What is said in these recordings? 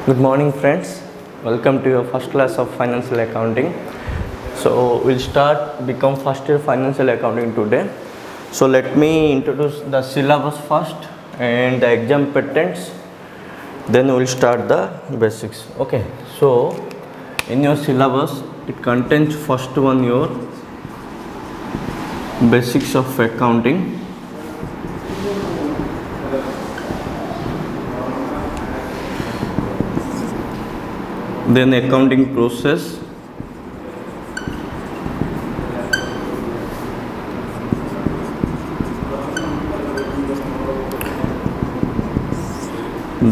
Good morning, friends. Welcome to your first class of financial accounting. So we'll start become first year financial accounting today. So let me introduce the syllabus first and the exam patterns. Then we'll start the basics. Okay. So in your syllabus, it contains first one your basics of accounting. Then accounting process,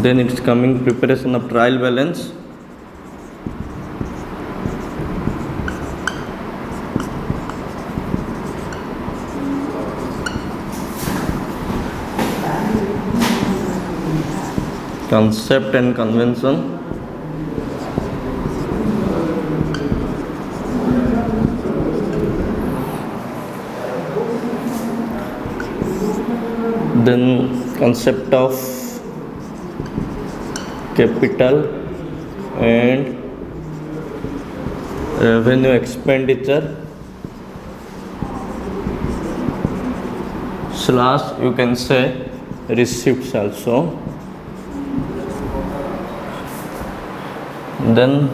then it's coming preparation of trial balance, concept and convention, then concept of capital and revenue expenditure slash you can say receipts also. Then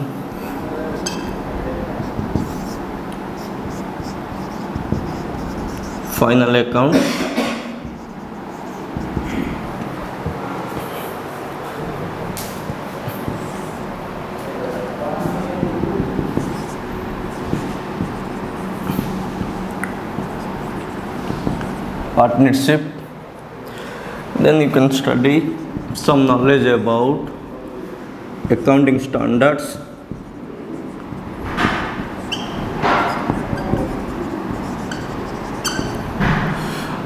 final account, partnership. Then you can study some knowledge about accounting standards,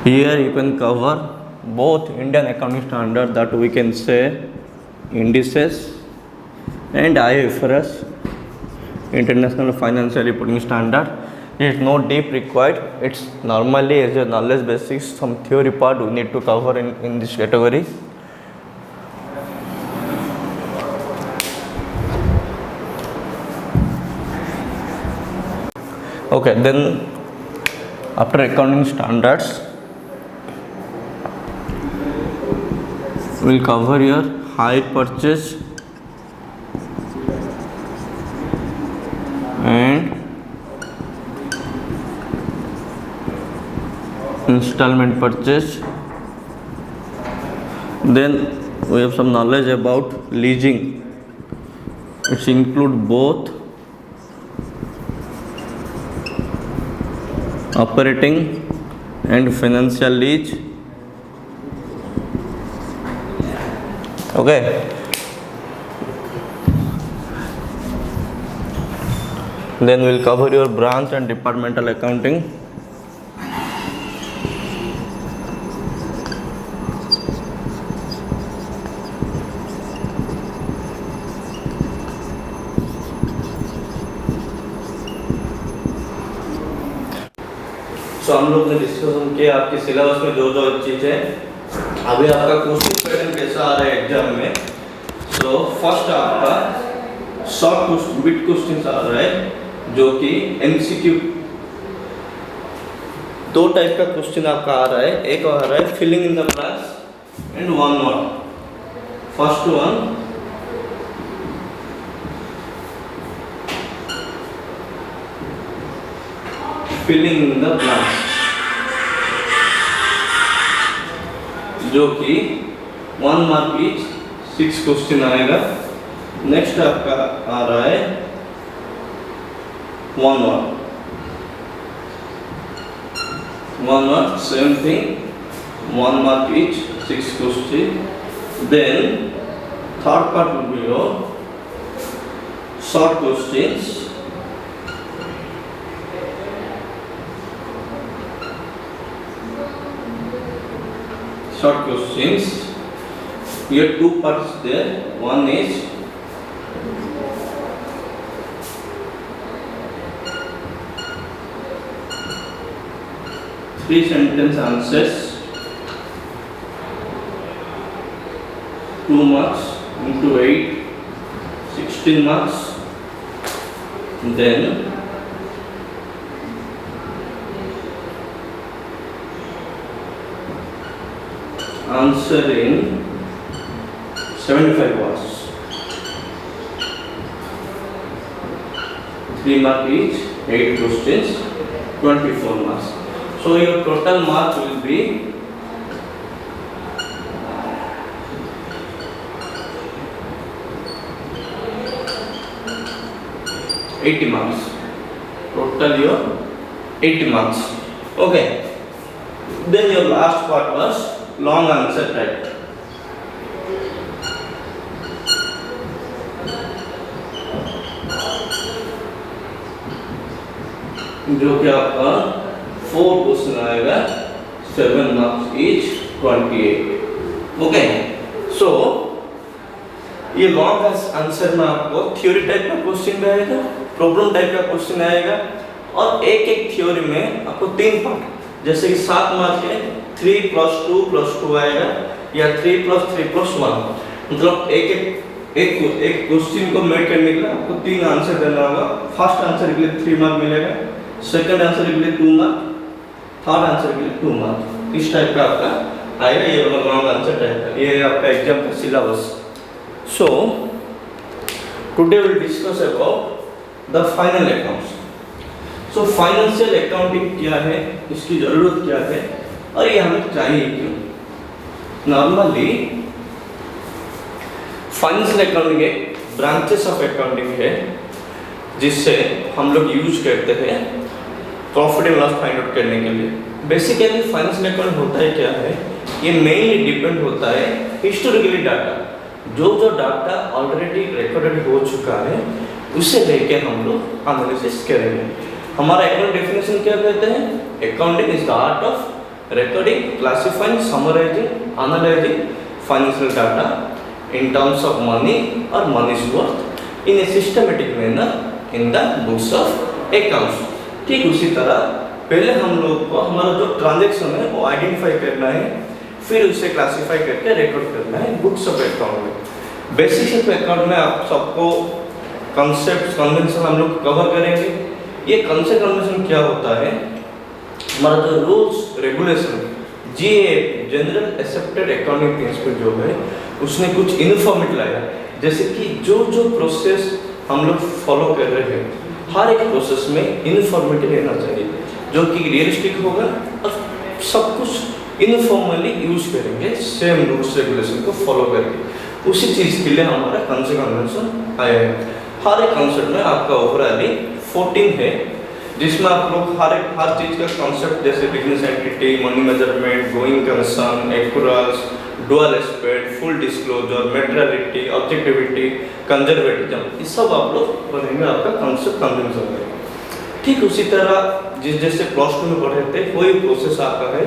here you can cover both Indian accounting standard that we can say indices and IFRS, International Financial Reporting Standard. There is no deep required. It's normally as a knowledge basics, some theory part we need to cover in this category. Okay, then after accounting standards, we'll cover your hire purchase and installment purchase. Then we have some knowledge about leasing. It include both operating and financial lease. Okay. Then we'll cover your branch and departmental accounting. तो हम लोग ने discussion किया आपके syllabus में जो जो चीज़ है। अभी आपका क्वेश्चन पैटर्न कैसा आ रहा है एग्जाम में। सो फर्स्ट आपका शॉर्ट बिट क्वेश्चन आ रहा है जो कि एमसीक्यू। दो टाइप का क्वेश्चन आपका आ रहा है, एक आ रहा है filling in the blanks and one word. First one filling in the blanks, जो कि 1 मार्क ईच 6 क्वेश्चन आएगा। नेक्स्ट आपका आ रहा है 1 word same thing 1 mark each 6 question. Then third part will be your short questions, short questions. Here two parts there. One is three sentence answers, 2 marks into 8 16 marks. Then answer in 75 was 3 mark each, 8 questions, 24 marks. So your total mark will be 80 marks. Total your 80 marks. Okay. Then your last part was long answer type. जो कि आपका 4 question आएगा, 7 marks each, 28. Okay. सो ये long answer में आपको theory type का question आएगा, problem type का क्वेश्चन आएगा, और एक एक थ्योरी में आपको 3 पार्ट, जैसे कि 7 मार्क है 3 + 2 आएगा, या 3 + 3 + 1. मतलब एक क्वेश्चन को मेट करने के लिए आपको 3 आंसर देना होगा. फर्स्ट आंसर के लिए 3 मार्क मिलेगा, सेकंड आंसर के लिए 2 मार्क, थर्ड आंसर के लिए 2 मार्क. इस टाइप का आपका आएगा. ये वाला लॉन्ग आंसर टाइप का, ये आपका एग्जाम का syllabus. So today we'll discuss about the final accounts. So financial accounting क्या है, इसकी जरूरत क्या है, और ये हमें चाहिए क्यों. नॉर्मली फाइनेंशियल अकाउंटिंग एक ब्रांचेस ऑफ अकाउंटिंग है जिससे हम लोग यूज करते हैं profit and loss find out करने के लिए. बेसिकली फाइनेंशियल अकाउंट होता है क्या है, ये मेनली डिपेंड होता है हिस्टोरिकली डाटा. जो डाटा ऑलरेडी रिकॉर्डेड हो चुका है उसे लेके हम लोग एनालिसिस करेंगे. हमारा अकाउंट डेफिनेशन क्या कहते हैं, accounting is the art of recording, classifying, summarising, analysing financial data in terms of money और money's worth in a systematic manner in the books of accounts. ठीक उसी तरह पहले हम लोग को हमारा जो ट्रांजैक्शन है वो आइडेंटिफाई करना है, फिर उसे क्लासिफाई करके रिकॉर्ड करना है बुक्स ऑफ अकाउंट में. बेसिक्स ऑफ अकाउंट में आप सबको कॉन्सेप्ट कन्वेंशन हम लोग कवर करेंगे. ये कॉन्सेप्ट कन्वेंशन क्या होता है, हमारा जो रूल्स रेगुलेशन जीए जनरल एक्सेप्टेड अकाउंटिंग प्रिंसिपल जो है उसने कुछ इन्फॉर्मेट लाया, जैसे कि जो प्रोसेस हम लोग फॉलो कर रहे हैं हर एक प्रोसेस में इन्फॉर्मेट रहना चाहिए, जो कि रियलिस्टिक होगा, और सब कुछ इनफॉर्मली यूज करेंगे सेम रूल्स रेगुलेशन को फॉलो करके. उसी चीज़ के लिए हमारा कॉन्सेप्ट कन्वेंशन आया है. हर एक कॉन्सेप्ट में आपका ओवरऑली 14 है, जिसमें आप लोग हर चीज़ का कॉन्सेप्ट, जैसे business entity, money measurement, going concern, occurrence, dual aspect, full disclosure, materiality, objectivity, conservatism, ये सब आप लोग पढ़ेंगे आपका कॉन्सेप्ट कन्वेंशन में. ठीक उसी तरह जैसे प्लस 2 में पढ़े थे कोई प्रोसेस आपका है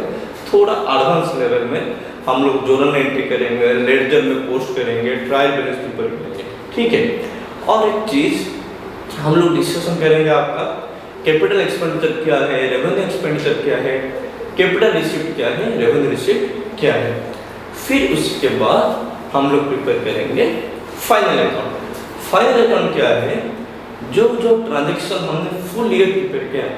थोड़ा एडवांस लेवल में, हम लोग जोनल एंट्री करेंगे, लेडजर में पोस्ट करेंगे, ट्रायल बैलेंस पेपर करेंगे. ठीक है. और एक चीज़ हम लोग डिस्कशन करेंगे आपका कैपिटल एक्सपेंडिचर क्या है, रेवेन्यू एक्सपेंडिचर क्या है, कैपिटल रिसिप्ट क्या है, रेवेन्यू रिसिप्ट क्या है. फिर उसके बाद हम लोग प्रिपेयर करेंगे फाइनल अकाउंट. फाइनल अकाउंट क्या है, जो ट्रांजेक्शन हमने फुल ईयर प्रिपेयर किया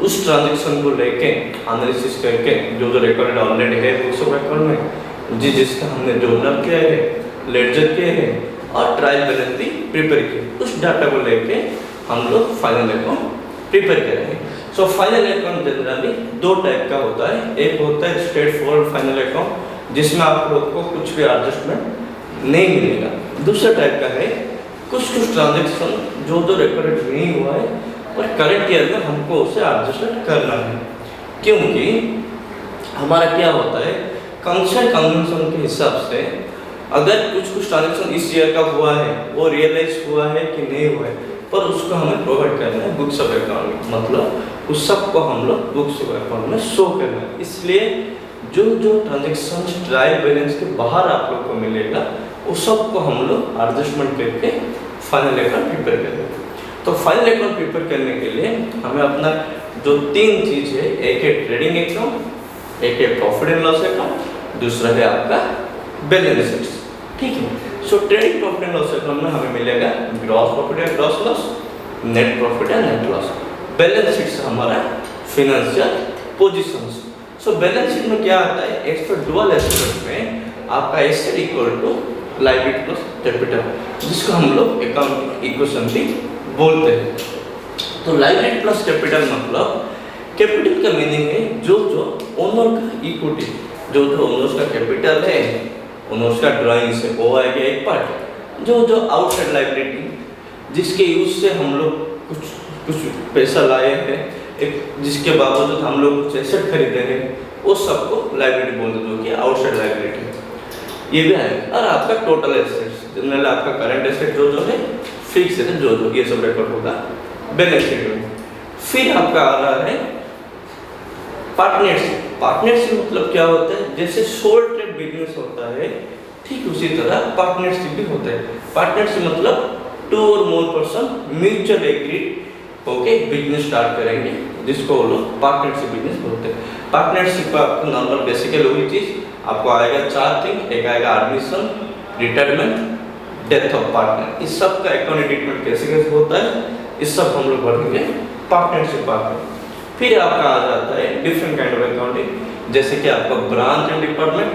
उस ट्रांजेक्शन को लेके एनालिसिस करके जो रिकॉर्डेड ऑलरेडी है बुक्स ऑफ अकाउंट में, जिसका हमने जोनल किया है, लेडजर किया है और ट्रायल बैलेंस भी प्रिपेयर किया, उस डाटा को लेके हम लोग फाइनल अकाउंट प्रिपेयर करेंगे. So final account generally 2 type का होता है. एक होता है स्ट्रेट फॉरवर्ड फाइनल अकाउंट जिसमें आप लोग को कुछ भी एडजस्टमेंट नहीं मिलेगा. दूसरा टाइप का है कुछ ट्रांजेक्शन जो रिकॉर्डेड नहीं हुआ है और करंट ईयर में हमको उसे एडजस्टमेंट करना है, क्योंकि हमारा क्या होता है कॉन्सेप्ट कन्वेंशन के हिसाब से अगर कुछ ट्रांजेक्शन इस ईयर का हुआ है वो रियलाइज हुआ है कि नहीं हुआ है, पर उसको हमें प्रोवाइड करना है बुक्स ऑफ अकाउंट में, मतलब उस सब को हम लोग बुक्स ऑफ अकाउंट में शो करना है. इसलिए जो ट्रांजेक्शन ट्रायल बैलेंस के बाहर आप लोग को मिलेगा उस सब को हम लोग एडजस्टमेंट करके फाइनल अकाउंट प्रिपेयर करेंगे. तो फाइनल अकाउंट प्रिपेयर करने के लिए हमें अपना जो 3 चीज़ है, एक है ट्रेडिंग अकाउंट, एक है प्रॉफिट एंड लॉस अकाउंट, दूसरा है आपका बैलेंस शीट. ठीक है। सो trading profit and loss account में हमें मिलेगा ग्रॉस प्रॉफिट या ग्रॉस लॉस, नेट प्रॉफिट या नेट लॉस। बैलेंस शीट से हमारा financial positions. So balance sheet में क्या आता है, एज पर डुअल एस्पेक्ट में आपका asset equal to liability plus capital, जिसको हम लोग अकाउंटिंग इक्वेशन भी बोलते हैं। तो लायबिलिटी प्लस कैपिटल मतलब कैपिटल का मीनिंग है जो ओनर का इक्विटी, जो ओनर्स का कैपिटल है, ओनर्स का ड्राइंग से वो आएगा एक पार्ट। जो आउटसाइड लायबिलिटी जिसके यूज से हम लोग कुछ पैसा लाए हैं, एक जिसके बावजूद हम लोग कुछ एसेट खरीदे हैं, वो सबको लायबिलिटी बोलते हैं, जो कि आउटसाइड लायबिलिटी ये भी आएगा। और आपका टोटल एसेट्स, जनरल आपका करंट एसेट जो है, फिक्स एसेट जो ये सब रिकॉर्ड होगा बैलेंस शीट में। फिर आपका आ रहा है पार्टनरशिप। पार्टनरशिप मतलब क्या होता है, जैसे सोल ट्रेड बिजनेस होता है, ठीक उसी तरह पार्टनरशिप भी होता है। पार्टनरशिप मतलब 2 और मोर पर्सन म्यूचुअल एग्रीड होके बिजनेस स्टार्ट करेंगे, जिसको वो लोग पार्टनरशिप बिजनेस बोलते हैं। पार्टनरशिप का नॉर्मल बेसिकली वही चीज आपको आएगा 4 थिंग, एक आएगा admission, retirement, death of partner. इस सब का अकाउंटिंग ट्रीटमेंट कैसे होता है, इस सब हम लोग पढ़ेंगे पार्टनरशिप पार्ट में। फिर आपका आ जाता है डिफरेंट काइंड ऑफ अकाउंटिंग, जैसे कि आपका branch and department.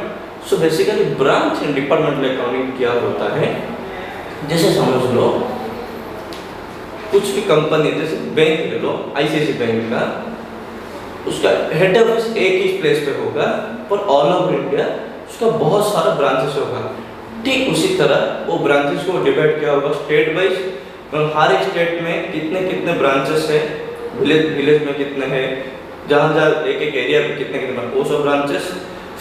So basically branch and departmental accounting क्या होता है, जैसे समझ लो कुछ भी कंपनी, जैसे बैंक ले लो, आईसीआईसी बैंक का, उसका हेड ऑफिस एक ही प्लेस पे होगा, पर ऑल ओवर इंडिया उसका बहुत सारा ब्रांचेस होगा। ठीक उसी तरह वो ब्रांचेस को डिवाइड किया होगा स्टेट वाइज, हर एक स्टेट में कितने कितने ब्रांचेस है, विलेज में कितने हैं, जहाँ एक एरिया में कितने वो सब ब्रांचेस।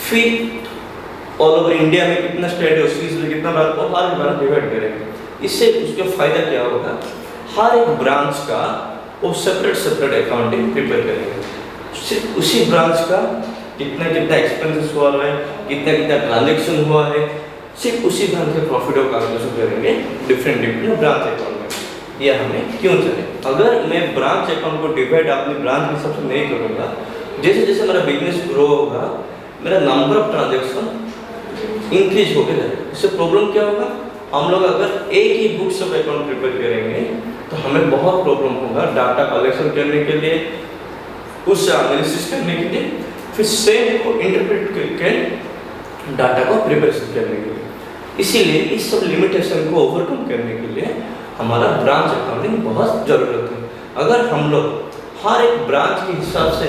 फिर ऑल ओवर इंडिया में कितना स्टेट है, उस चीज में कितना ब्रांच, और हर ब्रांच डिवाइड करेंगे। इससे उसका फायदा क्या होगा, हर एक ब्रांच का वो सेपरेट अकाउंटिंग प्रिपेयर करेंगे। सिर्फ उसी ब्रांच का कितना एक्सपेंसेस हुआ है, कितना ट्रांजेक्शन हुआ है, सिर्फ उसी ब्रांच के प्रॉफिट और कैलकुलेशन करेंगे डिफरेंट ब्रांच अकाउंट में। यह हमें क्यों चले, अगर मैं ब्रांच अकाउंट को डिवाइड अपनी ब्रांच के हिसाब से नहीं करूँगा, जैसे जैसे मेरा बिजनेस ग्रो होगा, मेरा नंबर ऑफ ट्रांजेक्शन इंक्रीज होकर जाएगा। इससे प्रॉब्लम क्या होगा, हम लोग अगर एक ही बुक्स ऑफ अकाउंट प्रिपेयर करेंगे तो हमें बहुत प्रॉब्लम होगा डाटा कलेक्शन करने के लिए, उससे एनालिसिस करने के लिए, फिर सेम को इंटरप्रेट करके डाटा को प्रिपरेशन करने के लिए। इसीलिए इस सब लिमिटेशन को ओवरकम करने के लिए हमारा ब्रांच अकाउंटिंग बहुत ज़रूरत है। अगर हम लोग हर एक ब्रांच के हिसाब से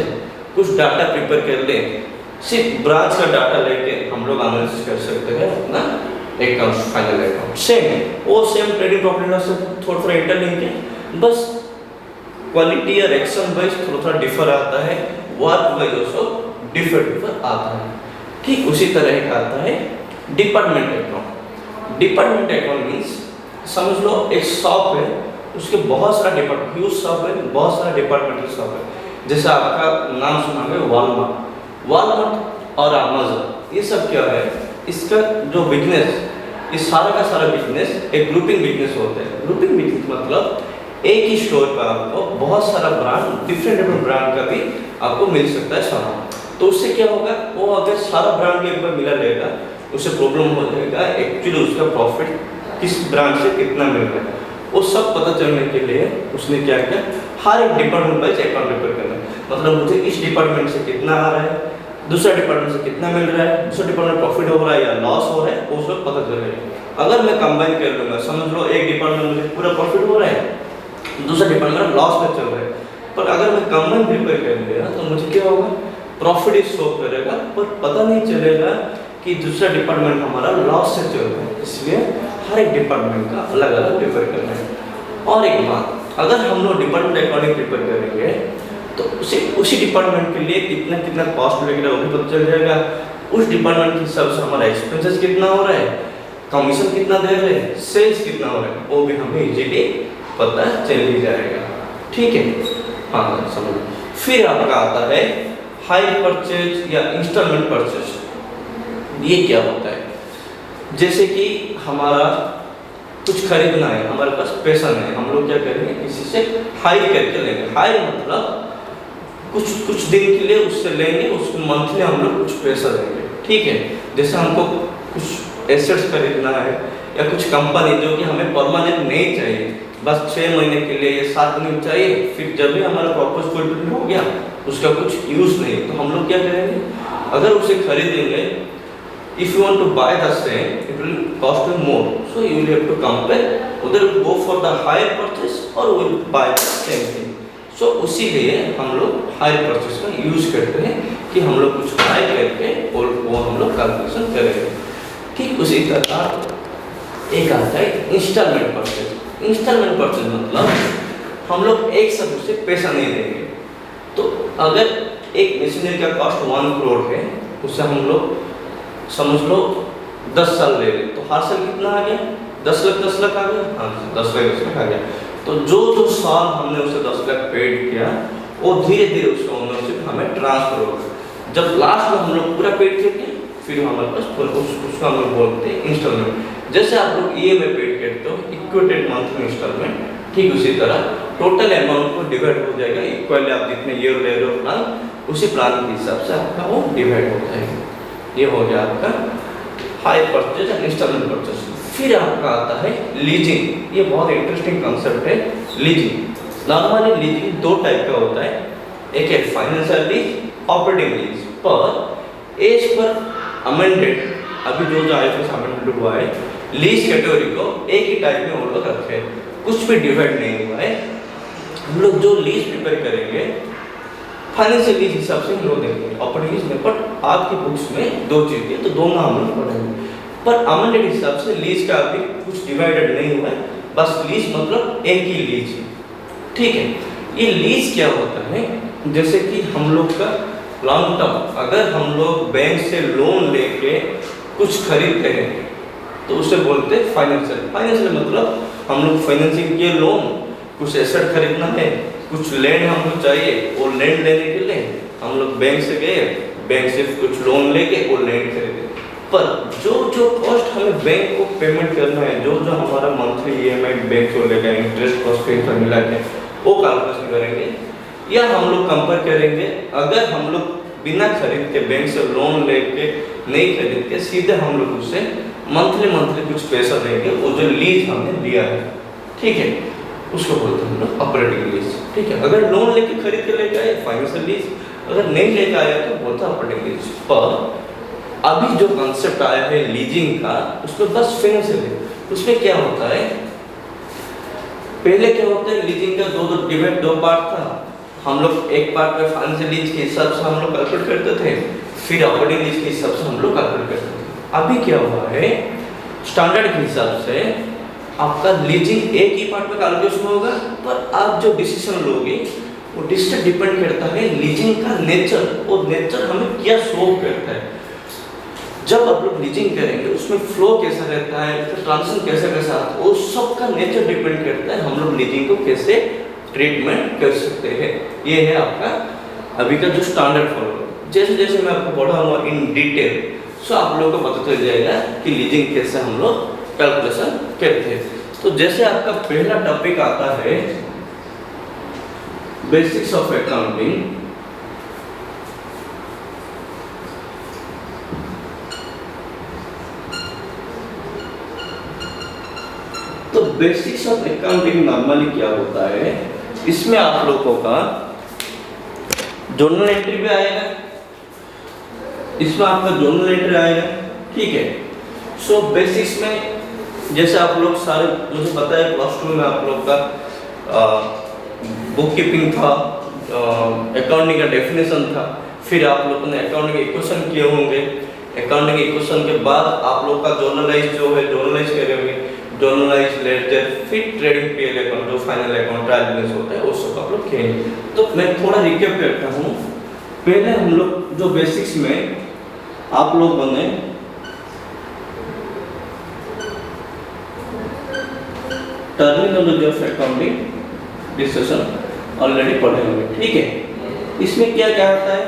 कुछ डाटा प्रिपेयर कर लें, सिर्फ ब्रांच का डाटा लेके हम लोग एनालिसिस कर सकते हैं अपना account, final account. Same trading profit loss से थोड़ा इंटरलिंक है, बस क्वालिटी या एक्शन वाइज थोड़ा डिफर आता है, वर्क वाइज ऑल्सो डिफर आता है। ठीक उसी तरह का आता है department account. Department account means समझ लो एक शॉप है, उसके बहुत सारा डिपार्टमेंट, ह्यूज शॉप है, बहुत सारा डिपार्टमेंटल शॉप है। जैसे आपका नाम सुना है वॉलमार्ट और अमेज़न, ये सब क्या है, इसका जो बिजनेस, इस सारा का सारा बिजनेस एक ग्रुपिंग बिजनेस होता है। ग्रुपिंग बिजनेस मतलब एक ही स्टोर पर आपको बहुत सारा ब्रांड, डिफरेंट ब्रांड का भी आपको मिल सकता है सामान। तो उससे क्या होगा, वो अगर सारा ब्रांड के ऊपर मिला रहेगा, उससे प्रॉब्लम हो जाएगा एक्चुअली उसका प्रॉफिट किस ब्रांड से कितना मिल रहा है। वो सब पता चलने के लिए उसने क्या किया, हर एक डिपार्टमेंट वाइज अकाउंट प्रिपेयर करना। मतलब मुझे इस डिपार्टमेंट से कितना आ रहा है, दूसरा डिपार्टमेंट से कितना मिल रहा है, दूसरा डिपार्टमेंट प्रॉफिट हो रहा है या लॉस हो रहा है, वो सब पता चल रहा है। अगर मैं कंबाइन कर लूँगा, समझ लो एक डिपार्टमेंट मुझे पूरा प्रॉफिट हो रहा है, दूसरा डिपार्टमेंट लॉस में चल रहा है, पर अगर मैं कंबाइन प्रिपेयर कर लिया तो मुझे क्या होगा, प्रॉफिट ही शो करेगा, पर पता नहीं चलेगा कि दूसरा डिपार्टमेंट हमारा लॉस से चल रहा है। इसलिए हर एक डिपार्टमेंट का अलग अलग प्रिपेयर करना है। और एक बात, अगर हम लोग डिपार्टमेंट अकाउंटिंग प्रिपेयर करेंगे तो उसी डिपार्टमेंट के लिए कितना कॉस्ट लगेगा वो भी पता चल जाएगा। उस डिपार्टमेंट के हिसाब से हमारा एक्सपेंसेस कितना हो रहा है, कमीशन कितना दे रहे हैं, सेल्स कितना हो रहा है, वो भी हमें इजीली पता चल ही जाएगा। ठीक है, हाँ समझ। फिर आपका आता है हायर परचेज या इंस्टॉलमेंट परचेज। ये क्या होता है, जैसे कि हमारा कुछ खरीदना है, हमारे पास पैसा नहीं है, हम लोग क्या करेंगे, किसी से हायर करके लेंगे। हायर मतलब कुछ दिन के लिए उससे लेंगे, उसको मंथली हम लोग कुछ पैसा देंगे। ठीक है, जैसे हमको कुछ एसेट्स खरीदना है या कुछ कंपनी जो कि हमें परमानेंट नहीं चाहिए, बस 6 महीने के लिए या 7 महीने चाहिए, फिर जब भी हमारा प्रॉपर्टी फुलफिल हो गया उसका कुछ यूज़ नहीं, तो हम लोग क्या करेंगे, अगर उसे खरीदेंगे, if you want to buy the same it will cost you more, so you will have to compare, उधर go for the higher purchase और will buy the same thing. So उसी लिए हम लोग हायर परचेस का use करते हैं कि हम लोग कुछ बाय करके और वो हम लोग कैलकुलेशन करेंगे। ठीक उसी तरह एक आता है इंस्टॉलमेंट परचेज। इंस्टॉलमेंट परचेज मतलब हम लोग एक साथ उसे पैसा नहीं देंगे। तो अगर एक मशीनरी का कॉस्ट 1 करोड़ है, उससे हम लोग समझ लो 10 साल ले लें, तो हर साल कितना आ गया, 10 लाख आ गया। हाँ 10 लाख आ गया। तो जो साल हमने उसे 10 लाख पेड किया वो धीरे धीरे उसका ओनरशिप हमें ट्रांसफर होगा। जब लास्ट में हम लोग पूरा पेड करके फिर हमारे पास उसको हम लोग बोलते हैं इंस्टॉलमेंट। जैसे आप लोग EMI पेड करते हो, इक्वेटेड मंथली इंस्टॉलमेंट, ठीक उसी तरह टोटल अमाउंट को डिवाइड हो जाएगा इक्वली, आप जितने ईयर ले रहे हो प्लान, उसी प्लान के हिसाब से आपका वो डिवाइड हो जाएगा। ये हो गया आपका hire purchase and instalment purchase. फिर आपका आता है लीजिंग। ये बहुत इंटरेस्टिंग कंसेप्ट है लीजिंग। नॉर्मली लीजिंग 2 टाइप का होता है, एक है फाइनेंशियल लीज, ऑपरेटिंग लीज। पर एज पर अमेंडेड, अभी जो IFRS अमेंडेड हुआ है, लीज कैटेगरी को एक ही टाइप में वो लोग रखे, कुछ भी डिवाइड नहीं हुआ है। हम लोग जो लीज प्रिपेयर करेंगे फाइनेंशियल लीज हिसाब से हम लोग देंगे, ऑपरेटिंग लीज में। बट आपकी बुक्स में 2 चीज़ है, तो दोनों हम लोग पढ़ेंगे। पर अमेंडेड हिसाब से लीज का अभी कुछ डिवाइडेड नहीं हुआ है, बस लीज मतलब एक ही लीज है, ठीक है। ये लीज क्या होता है, जैसे कि हम लोग का लॉन्ग टर्म, अगर हम लोग बैंक से लोन लेके कुछ खरीदते हैं तो उसे बोलते हैं फाइनेंशियल। फाइनेंशियल मतलब हम लोग फाइनेंसिंग के लोन, कुछ एसेट खरीदना है, कुछ लैंड हमको चाहिए, वो लैंड लेने के लिए हम लोग बैंक से गए, बैंक से कुछ लोन लेके वो लैंड खरीदे। पर जो कॉस्ट हमें बैंक को पेमेंट करना है, जो हमारा मंथली EMI बैंक को लेगा, इंटरेस्ट कॉस्ट पे मिला के वो कैलकुलेशन करेंगे, या हम लोग कंपेयर करेंगे अगर हम लोग बिना खरीद के बैंक से लोन लेके नहीं खरीद के सीधे हम लोग उससे मंथली कुछ पैसा देंगे, वो जो लीज हमने लिया है, ठीक है, उसको बोलते हैं हम लोग ऑपरेटिंग लीज, ठीक है। अगर लोन लेके खरीद के लेके आए फाइनेंशियल लीज, अगर नहीं लेके आया तो बोलते हैं ऑपरेटिंग लीज। पर अभी जो कॉन्सेप्ट आया है लीजिंग का, उसमें बस फाइनेंशियल है। उसमें क्या होता है, पहले क्या होता है लीजिंग का दो पार्ट था। हम लोग एक पार्ट में फाइनेंशियल लीज के हिसाब से हम लोग कैलकुलेट करते थे, फिर ऑपरेटिंग लीज के हिसाब से हम लोग कैलकुलेट करते थे। अभी क्या हुआ है, स्टैंडर्ड के हिसाब से आपका लीजिंग एक ही पार्ट में कैलकुलेशन होगा, पर आप जो डिसीजन लोगे वो डिसीजन डिपेंड करता है लीजिंग का नेचर, और नेचर हमें क्या शो करता है। जब आप लोग लीजिंग करेंगे उसमें फ्लो कैसा रहता है, ट्रांजेक्शन कैसे कैसा, वो सब का नेचर डिपेंड करता है हम लोग लीजिंग को कैसे ट्रीटमेंट कर सकते हैं। ये है आपका अभी का जो स्टैंडर्ड फॉलो। जैसे जैसे मैं आपको पढ़ाऊंगा इन डिटेल, सो आप लोगों को पता चल जाएगा कि लीजिंग कैसे हम लोग कैलकुलेशन करते हैं। तो जैसे आपका पहला टॉपिक आता है बेसिक्स ऑफ अकाउंटिंग। तो बेसिक्स ऑफ अकाउंटिंग नॉर्मली क्या होता है, इसमें आप लोगों का जर्नल एंट्री भी आएगा, इसमें आपका जर्नल एंट्री आएगा, ठीक है। सो बेसिक्स में जैसे आप लोग सारे, मुझे पता है क्लास 2 में आप लोग का बुक कीपिंग था, अकाउंटिंग का डेफिनेशन था, फिर आप लोगों ने अकाउंटिंग इक्वेशन किए होंगे। अकाउंटिंग इक्वेशन के बाद आप लोग का जर्नलाइज जो है जर्नलाइज करेंगे, जर्नलाइज लेजर, फिर ट्रेडिंग PL अकाउंट जो फाइनल अकाउंट ट्रायल बैलेंस होता है वो सब आप लोग खेलेंगे। तो मैं थोड़ा रिकैप करता हूँ। पहले हम लोग जो बेसिक्स में आप लोगों ने terminology of accounting discussion already पढ़े होंगे, ठीक है। इसमें क्या क्या आता है,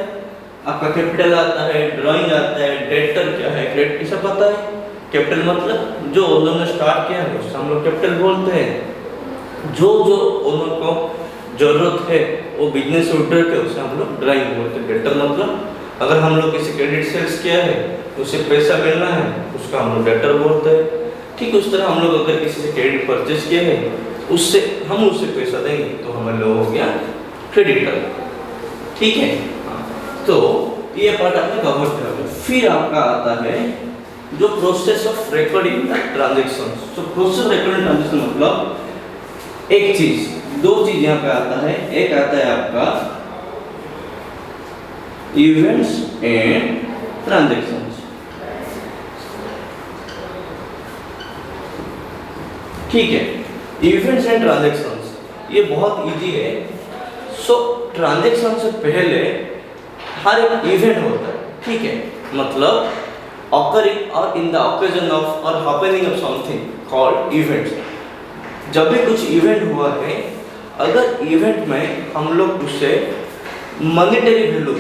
आपका कैपिटल आता है, ड्राइंग आता है, डेटर क्या है, क्रेडिट किसे पता है। कैपिटल मतलब जो ओनर ने स्टार्ट किया है उससे हम लोग कैपिटल बोलते हैं। जो ओनर को जरूरत है वो बिजनेस ऑर्डर के उसे हम लोग ड्राइंग बोलते हैं। डेटर मतलब अगर हम लोग किसी क्रेडिट सेल्स किया है उसे पैसा मिलना है, उसका हम लोग डेटर बोलते हैं। ठीक उस तरह हम लोग अगर किसी से क्रेडिट परचेज किए हैं, उससे हम उसे पैसा देंगे तो हमारे लोग हो गया क्रेडिटर। ठीक है, तो ये पार्ट आपने कवर किया। फिर आपका आता है जो process of recording the transaction. तो प्रोसेस रिकॉर्डिंग ट्रांजैक्शन मतलब एक चीज, दो चीज यहाँ पे आता है। एक आता है आपका इवेंट्स एंड ट्रांजैक्शंस। ठीक है, इवेंट्स एंड ट्रांजैक्शंस ये बहुत इजी है। सो ट्रांजैक्शन से पहले हर एक इवेंट होता है। ठीक है, मतलब occurring or in the occasion of or happening of something called events। जब भी कुछ इवेंट हुआ है, अगर इवेंट में हम लोग उसे monetary value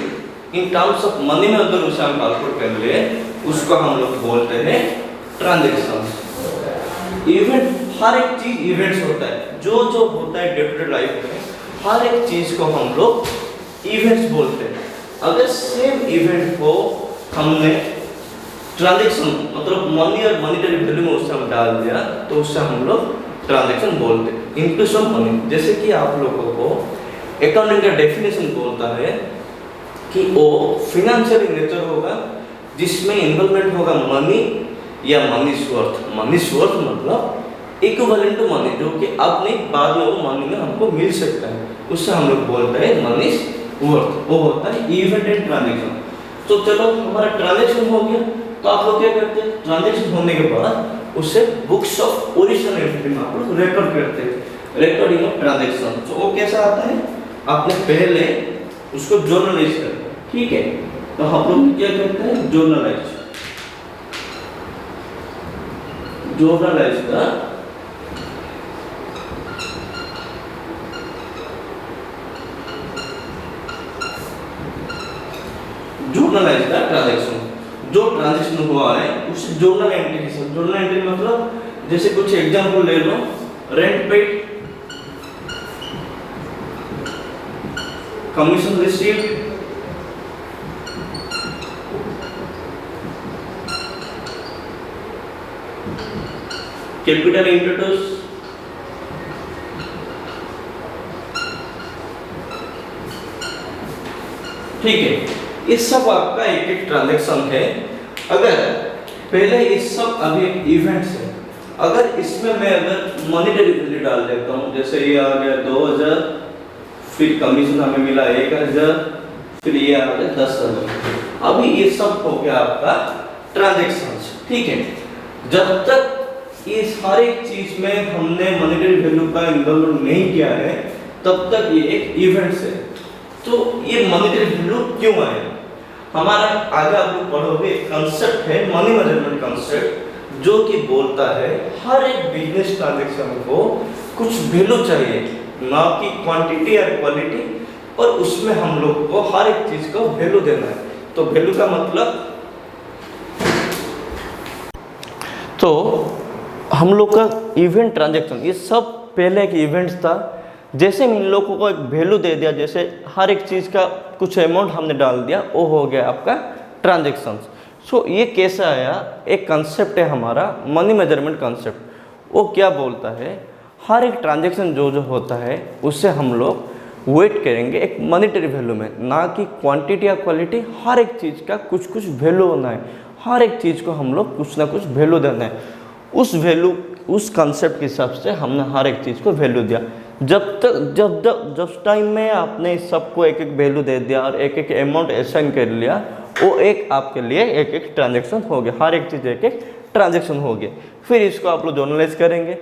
in terms of money में अगर उसे हम कैलकुलेट कर ले, उसको हम लोग बोलते हैं ट्रांजैक्शंस। इवेंट हर एक चीज इवेंट्स होता है, जो जो होता है डे टू डे लाइफ में, हर एक चीज को हम लोग इवेंट्स बोलते हैं। अगर सेम इवेंट को हमने ट्रांजैक्शन मतलब मनी और मॉनेटरी वैल्यू में उससे हम डाल दिया, तो उससे हम लोग ट्रांजैक्शन बोलते हैं। इंक्लूजन ऑफ मनी, जैसे कि आप लोगों को अकाउंटिंग का डेफिनेशन बोलता है कि वो फिनेंशियल नेचर होगा जिसमें इन्वॉल्वमेंट होगा मनी या मनीज वर्थ। मनीज वर्थ मतलब इक्विवेलेंट टू मनी, जो कि अपने बाद में वो मनी में हमको मिल सकता है, उससे हम लोग बोलते हैं मनीज वर्थ। वो होता है इवेंट एंड ट्रांजैक्शन। तो चलो हमारा ट्रांजैक्शन हो गया, तो आप लोग क्या करते हैं, ट्रांजैक्शन होने के बाद उसे बुक्स ऑफ ओरिजिनल एंट्री में आप लोग रिकॉर्ड करते हैं, रिकॉर्डिंग ऑफ ट्रांजैक्शन। तो वो कैसा आता है, आपने पहले उसको जर्नलाइज करते हैं। ठीक है, तो हम लोग क्या करते हैं, जर्नलाइज का जर्नलाइज का ट्रांजैक्शन। जो ट्रांजैक्शन हुआ है उसे जर्नल एंट्री के साथ, जर्नल एंट्री मतलब जैसे कुछ एग्जांपल ले लो, rent paid, commission received, capital introduce, ठीक है। ये सब आपका एक एक ट्रांजैक्शन है। अगर पहले ये सब अभी एक इवेंट्स है, अगर इसमें मैं अगर मॉनेटरी वैल्यू डाल देता हूँ, जैसे ये आ गया 2000, फिर कमीशन हमें मिला 1000, फिर ये आ गया 10,000। अभी ये सब हो गया आपका ट्रांजैक्शंस। ठीक है, जब तक ये हर एक चीज में हमने मॉनेटरी वैल्यू का इन्वॉल्व नहीं किया है, तब तक ये एक इवेंट्स है। तो ये मॉनेटरी वैल्यू क्यों आया, हमारा आगे आप लोग पढ़ोगे कंसेप्ट है मनी मेजरमेंट कंसेप्ट, जो कि बोलता है हर एक बिजनेस ट्रांजैक्शन को कुछ वैल्यू चाहिए, ना कि क्वांटिटी या क्वालिटी, और उसमें हम लोग को हर एक चीज को वैल्यू देना है। तो वैल्यू का मतलब, तो हम लोग का इवेंट ट्रांजैक्शन ये सब पहले एक इवेंट्स था। जैसे इन लोगों को एक वैल्यू दे दिया, जैसे हर एक चीज़ का कुछ अमाउंट हमने डाल दिया, वो हो गया आपका ट्रांजैक्शंस। सो ये कैसा आया, एक कंसेप्ट है हमारा मनी मेजरमेंट कंसेप्ट। वो क्या बोलता है, हर एक ट्रांजैक्शन जो जो होता है उससे हम लोग वेट करेंगे एक मॉनेटरी वैल्यू में, ना कि क्वांटिटी या क्वालिटी। हर एक चीज़ का कुछ कुछ वैल्यू होना है, हर एक चीज़ को हम लोग कुछ ना कुछ वैल्यू देना है। उस वैल्यू उस कंसेप्ट के हिसाब से हमने हर एक चीज़ को वैल्यू दिया। जब टाइम में आपने इस सबको एक एक वैल्यू दे दिया और एक एक अमाउंट असाइन कर लिया, वो एक आपके लिए एक एक ट्रांजैक्शन हो गया, हर एक चीज़ एक एक ट्रांजैक्शन हो गया। फिर इसको आप लोग जर्नलाइज करेंगे।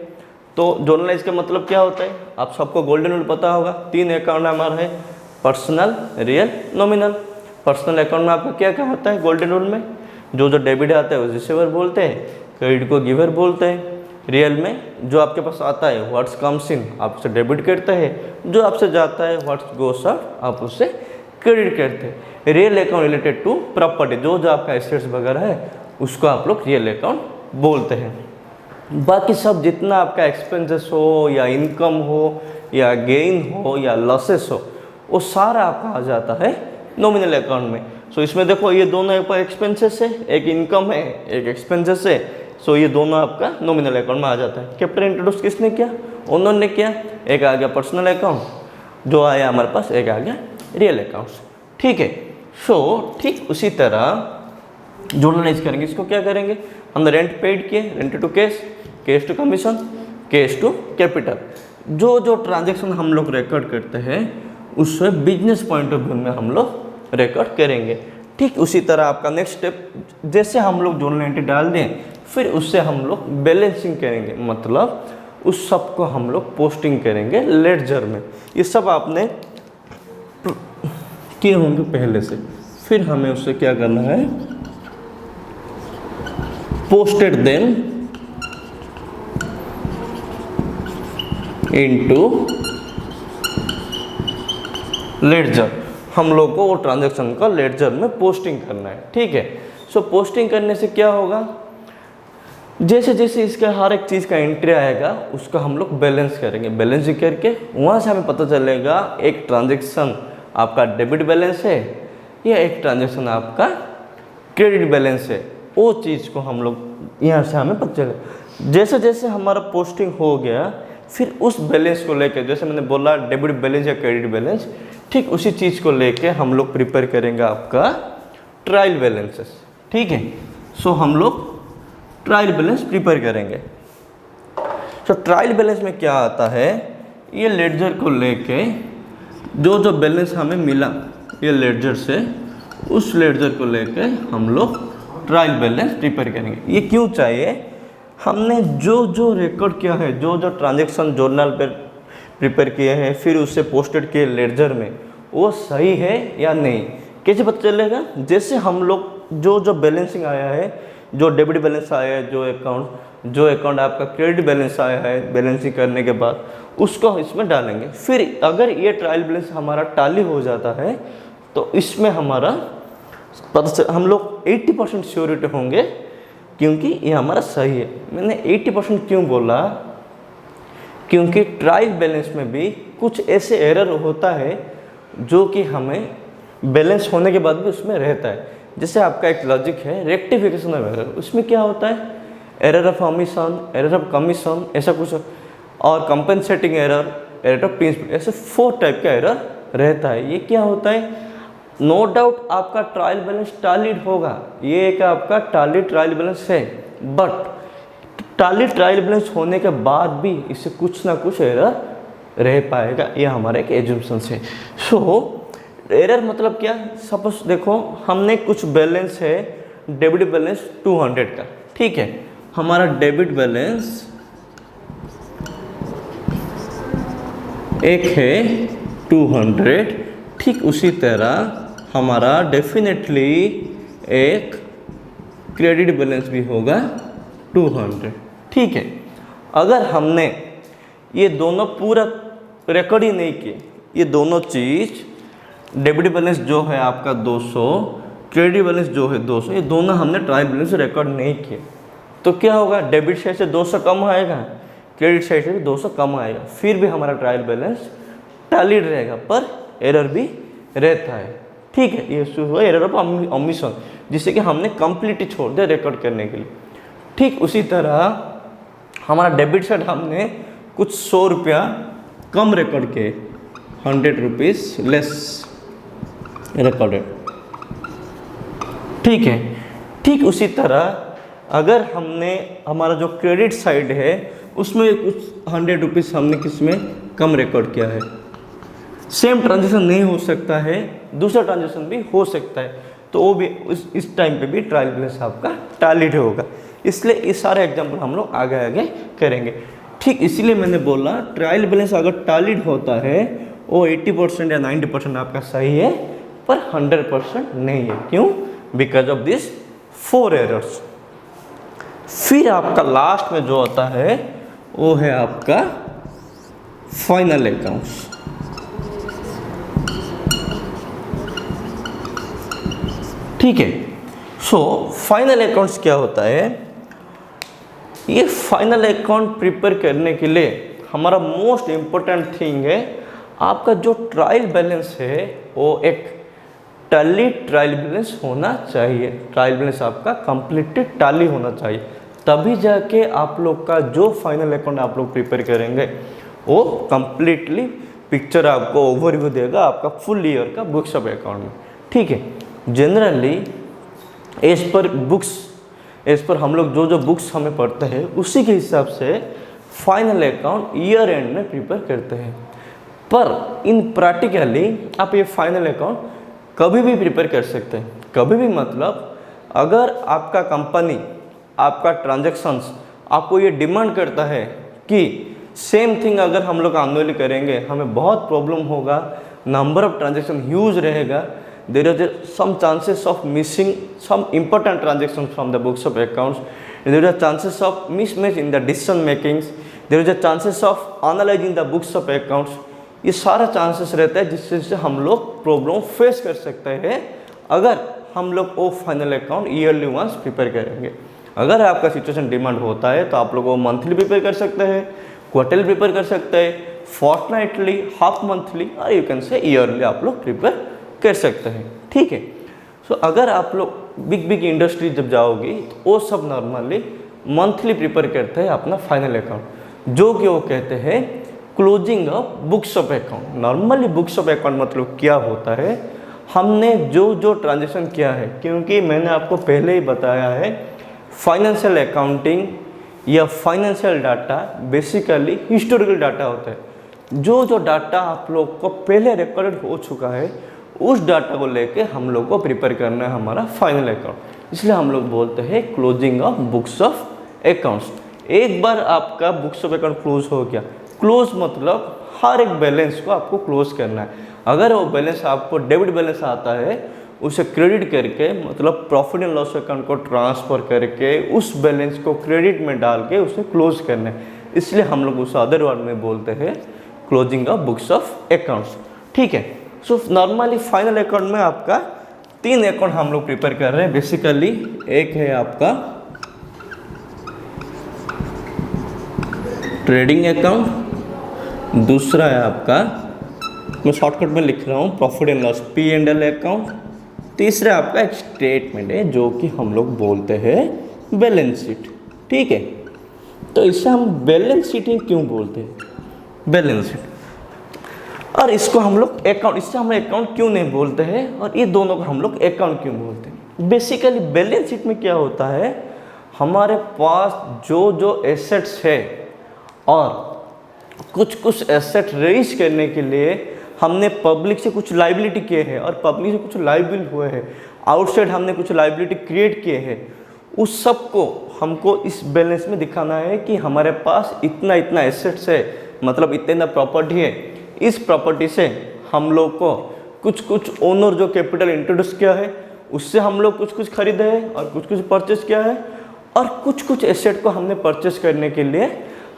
तो जर्नलाइज का मतलब क्या होता है, आप सबको गोल्डन रूल पता होगा। 3 अकाउंट हमारा है, personal, real, nominal. Personal account में आपका क्या क्या होता है, गोल्डन रूल में जो जो डेबिट आता है वो रिसीवर बोलते हैं, क्रेडिट को गिवर बोलते हैं। रियल में जो आपके पास आता है व्हाट्स कम्स इन आपसे डेबिट करते हैं, जो आपसे जाता है व्हाट्स गोस आउट आप उससे क्रेडिट करते हैं। Real account related to property, जो जो आपका एसेट्स वगैरह है उसको आप लोग रियल अकाउंट बोलते हैं। बाकी सब जितना आपका एक्सपेंसेस हो या इनकम हो या गेन हो या लॉसेस हो, वो सारा आपका आ जाता है नॉमिनल अकाउंट में। सो इसमें देखो ये दोनों एक एक्सपेंसेस है, एक इनकम है, एक एक्सपेंसेस है। सो ये दोनों आपका नॉमिनल अकाउंट में आ जाता है। कैपिटल इंट्रोड्यूस किसने किया? उन्होंने किया। एक आ गया पर्सनल अकाउंट जो आया हमारे पास, एक आ गया रियल अकाउंट्स। ठीक है। सो ठीक उसी तरह जर्नलाइज करेंगे। इसको क्या करेंगे? हमने रेंट पेड किए, rent to cash, cash to commission, cash to capital. जो जो ट्रांजेक्शन हम लोग रिकॉर्ड करते हैं उससे बिजनेस पॉइंट ऑफ व्यू में हम लोग रिकॉर्ड करेंगे। ठीक उसी तरह आपका नेक्स्ट स्टेप, जैसे हम लोग जर्नल एंट्री डाल दें फिर उससे हम लोग बैलेंसिंग करेंगे, मतलब उस सब को हम लोग पोस्टिंग करेंगे लेडजर में। ये सब आपने किए होंगे पहले से। फिर हमें उससे क्या करना है? Posted them into ledger. हम लोग को वो ट्रांजैक्शन का लेडजर में पोस्टिंग करना है। ठीक है। सो पोस्टिंग करने से क्या होगा? जैसे जैसे इसका हर एक चीज़ का एंट्री आएगा उसका हम लोग बैलेंस करेंगे। बैलेंसिंग करके वहाँ से हमें पता चलेगा एक ट्रांजैक्शन आपका डेबिट बैलेंस है या एक ट्रांजैक्शन आपका क्रेडिट बैलेंस है। वो चीज़ को हम लोग यहाँ से हमें पता चलेगा। जैसे जैसे हमारा पोस्टिंग हो गया फिर उस बैलेंस को लेकर, जैसे मैंने बोला डेबिट बैलेंस या क्रेडिट बैलेंस, ठीक उसी चीज़ को लेके हम लोग प्रिपेयर करेंगे आपका ट्रायल बैलेंसेस। ठीक है। सो हम लोग ट्रायल बैलेंस प्रिपेयर करेंगे। तो ट्रायल बैलेंस में क्या आता है? ये लेडजर को लेके जो जो बैलेंस हमें मिला ये लेडजर से, उस लेडजर को लेके हम लोग ट्रायल बैलेंस प्रिपेयर करेंगे। ये क्यों चाहिए? हमने जो जो रिकॉर्ड किया है, जो जो ट्रांजैक्शन जर्नल पर प्रिपेयर किए हैं फिर उससे पोस्टेड किए लेडजर में, वो सही है या नहीं, कैसे पता चलेगा? जैसे हम लोग जो जो बैलेंसिंग आया है, जो डेबिट बैलेंस आया है, जो अकाउंट आपका क्रेडिट बैलेंस आया है बैलेंसिंग करने के बाद, उसको इसमें डालेंगे। फिर अगर ये ट्रायल बैलेंस हमारा टाली हो जाता है तो इसमें हमारा हम लोग 80% श्योरिटी होंगे क्योंकि ये हमारा सही है। मैंने 80% क्यों बोला? क्योंकि ट्रायल बैलेंस में भी कुछ ऐसे एरर होता है जो कि हमें बैलेंस होने के बाद भी उसमें रहता है। जैसे आपका एक लॉजिक है रेक्टिफिकेशन ऑफ एरर, उसमें क्या होता है? Error of omission, error of commission, ऐसा कुछ, और compensating error, error of principle, ऐसे 4 टाइप का एरर रहता है। ये क्या होता है? नो डाउट आपका ट्रायल बैलेंस टैलीड होगा, ये एक आपका टैलीड ट्रायल बैलेंस है, बट टैलीड ट्रायल बैलेंस होने के बाद भी इससे कुछ ना कुछ एरर रह पाएगा। ये हमारा एक एज्यूम्पशन है। सो एरर मतलब क्या? सपोज देखो हमने कुछ बैलेंस है, डेबिट बैलेंस 200 का, ठीक है, हमारा डेबिट बैलेंस एक है 200, ठीक उसी तरह हमारा डेफिनेटली एक क्रेडिट बैलेंस भी होगा 200। ठीक है। अगर हमने ये दोनों पूरा रिकॉर्ड ही नहीं किए, ये दोनों चीज़ डेबिट बैलेंस जो है आपका 200, क्रेडिट बैलेंस जो है 200, ये दोनों हमने ट्रायल बैलेंस रिकॉर्ड नहीं किए तो क्या होगा? डेबिट साइड से 200 कम आएगा, क्रेडिट साइड से भी 200 कम आएगा, फिर भी हमारा ट्रायल बैलेंस टैलीड रहेगा पर एरर भी रहता है। ठीक है। ये हुआ एरर ऑफ ओमिशन, जिससे कि हमने कंप्लीटली छोड़ दिया रिकॉर्ड करने के लिए। ठीक उसी तरह हमारा डेबिट साइड हमने कुछ 100 रुपया कम रिकॉर्ड किए, 100 रुपीज़ लेस रिकॉर्डेड। ठीक है। ठीक उसी तरह अगर हमने हमारा जो क्रेडिट साइड है उसमें कुछ 100 रुपीज़ हमने किसमें कम रिकॉर्ड किया है, सेम ट्रांजेक्शन नहीं हो सकता है, दूसरा ट्रांजेक्शन भी हो सकता है, तो वो भी इस टाइम पे भी ट्रायल बैलेंस आपका टैलीड होगा। इसलिए ये सारे एग्जाम्पल हम लोग आगे आगे करेंगे। ठीक इसीलिए मैंने बोला ट्रायल बैलेंस अगर टैलीड होता है वो 80% या 90% आपका सही है पर 100% नहीं है। क्यों? Because of this 4 errors. फिर आपका लास्ट में जो आता है वो है आपका फाइनल अकाउंट्स। ठीक है। सो फाइनल अकाउंट्स क्या होता है? ये फाइनल अकाउंट प्रिपेयर करने के लिए हमारा मोस्ट इम्पोर्टेंट थिंग है आपका जो ट्रायल बैलेंस है वो एक टैली ट्रायल बैलेंस होना चाहिए, ट्रायल बैलेंस आपका कंप्लीटली टैली होना चाहिए, तभी जाके आप लोग का जो फाइनल अकाउंट आप लोग प्रिपेयर करेंगे वो कंप्लीटली पिक्चर आपको ओवरव्यू देगा आपका फुल ईयर का बुक्स ऑफ अकाउंट में। ठीक है, generally as per books, as per हम लोग जो बुक्स हमें पढ़ते हैं उसी के हिसाब से फाइनल अकाउंट ईयर एंड में प्रिपेयर करते हैं। पर इन प्रैक्टिकली आप ये फाइनल अकाउंट कभी भी प्रिपेयर कर सकते हैं, कभी भी मतलब अगर आपका कंपनी, आपका ट्रांजैक्शंस आपको ये डिमांड करता है कि सेम थिंग अगर हम लोग एनुअली करेंगे हमें बहुत प्रॉब्लम होगा, नंबर ऑफ ट्रांजैक्शन ह्यूज रहेगा, there is some chances of missing some important transaction from the books of accounts, there is chances of mismatch in the decision makings, there is chances of analysing the books of accounts. ये सारा chances रहता है जिससे हम लोग problem face कर सकते हैं अगर हम लोग वो final account yearly once prepare करेंगे। अगर आपका सिचुएशन डिमांड होता है तो आप लोग वो मंथली प्रिपेयर कर सकते हैं, क्वार्टरली प्रिपेयर कर सकते हैं, फोर्टनाइटली, हाफ मंथली और यू कैन से ईयरली आप लोग प्रिपेयर कर सकते हैं। ठीक है, सो अगर आप लोग बिग इंडस्ट्री जब जाओगे तो वो सब नॉर्मली मंथली प्रिपेयर करते हैं अपना फाइनल अकाउंट, जो कि वो कहते हैं closing of books of account. Normally books of account मतलब क्या होता है, हमने जो ट्रांजेक्शन किया है, क्योंकि मैंने आपको पहले ही बताया है फाइनेंशियल अकाउंटिंग या financial data basically historical data होता है। जो डाटा आप लोग को पहले रिकॉर्डेड हो चुका है उस डाटा को लेके हम लोग को प्रिपेयर करना है हमारा फाइनल अकाउंट, इसलिए हम लोग बोलते हैं closing of books of accounts. एक बार आपका बुक्स ऑफ अकाउंट क्लोज हो गया, क्लोज मतलब हर एक बैलेंस को आपको क्लोज करना है। अगर वो बैलेंस आपको डेबिट बैलेंस आता है उसे क्रेडिट करके मतलब प्रॉफिट एंड लॉस अकाउंट को ट्रांसफ़र करके उस बैलेंस को क्रेडिट में डाल के उसे क्लोज करना है, इसलिए हम लोग उसे अदर वर्ड में बोलते हैं closing of books of accounts. ठीक है, सो नॉर्मली फाइनल अकाउंट में आपका 3 अकाउंट हम लोग प्रिपेयर कर रहे हैं बेसिकली। एक है आपका ट्रेडिंग अकाउंट, दूसरा है आपका, मैं शॉर्टकट में लिख रहा हूँ, profit and loss P&L account, तीसरा आपका एक स्टेटमेंट है जो कि हम लोग बोलते हैं बैलेंस शीट। ठीक है, तो इसे हम बैलेंस शीट ही क्यों बोलते हैं, बैलेंस शीट, और इसको हम लोग अकाउंट, इससे हम अकाउंट क्यों नहीं बोलते हैं, और ये दोनों को हम लोग अकाउंट क्यों बोलते हैं। बेसिकली बैलेंस शीट में क्या होता है, हमारे पास जो एसेट्स है और कुछ एसेट रेज करने के लिए हमने पब्लिक से कुछ लाइबिलिटी किए हैं और पब्लिक से कुछ लाइबिल हुए हैं, आउटसाइड हमने कुछ लाइबिलिटी क्रिएट किए हैं, उस सब को हमको इस बैलेंस में दिखाना है कि हमारे पास इतना एसेट्स है, मतलब इतना प्रॉपर्टी है, इस प्रॉपर्टी से हम लोग को कुछ ओनर जो कैपिटल इंट्रोड्यूस किया है उससे हम लोग कुछ खरीदे हैं और कुछ परचेस किया है, और कुछ एसेट को हमने परचेस करने के लिए